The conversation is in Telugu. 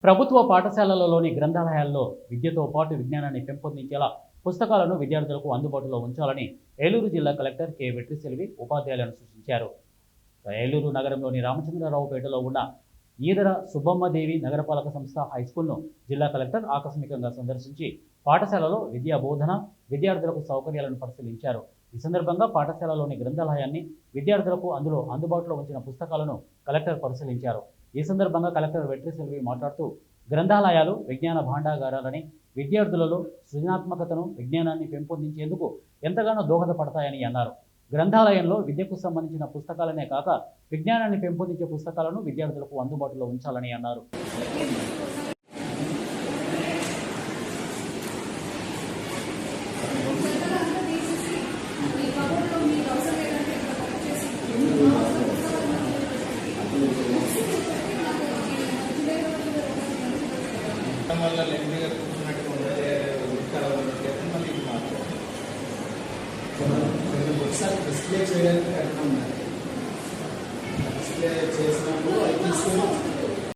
ప్రభుత్వ పాఠశాలలలోని గ్రంథాలయాల్లో విద్యతో పాటు విజ్ఞానాన్ని పెంపొందించేలా పుస్తకాలను విద్యార్థులకు అందుబాటులో ఉంచాలని ఏలూరు జిల్లా కలెక్టర్ కె వెట్రిసెల్వి ఉపాధ్యాయులను సూచించారు. ఏలూరు నగరంలోని రామచంద్రరావుపేటలో ఉన్న ఈదర సుబ్బమ్మదేవి నగరపాలక సంస్థ హైస్కూల్ను జిల్లా కలెక్టర్ ఆకస్మికంగా సందర్శించి పాఠశాలలో విద్యా బోధన, విద్యార్థులకు సౌకర్యాలను పరిశీలించారు. ఈ సందర్భంగా పాఠశాలలోని గ్రంథాలయాన్ని, విద్యార్థులకు అందుబాటులో ఉంచిన పుస్తకాలను కలెక్టర్ పరిశీలించారు. ఈ సందర్భంగా కలెక్టర్ వెట్రిసెల్వి మాట్లాడుతూ, గ్రంథాలయాలు విజ్ఞాన భాండాగారాలని, విద్యార్థులలో సృజనాత్మకతను, విజ్ఞానాన్ని పెంపొందించేందుకు ఎంతగానో దోహదపడతాయని అన్నారు. గ్రంథాలయంలో విద్యకు సంబంధించిన పుస్తకాలనే కాక విజ్ఞానాన్ని పెంపొందించే పుస్తకాలను విద్యార్థులకు అందుబాటులో ఉంచాలని అన్నారు. వల్ల లెంగ్గా కూర్చున్నట్టు ఉండే మళ్ళీ ఒకసారి డిస్ప్లే చేయడానికి కరెక్ట్ ఉన్నారు. డిస్ప్లే చేసినప్పుడు అది తీసుకొని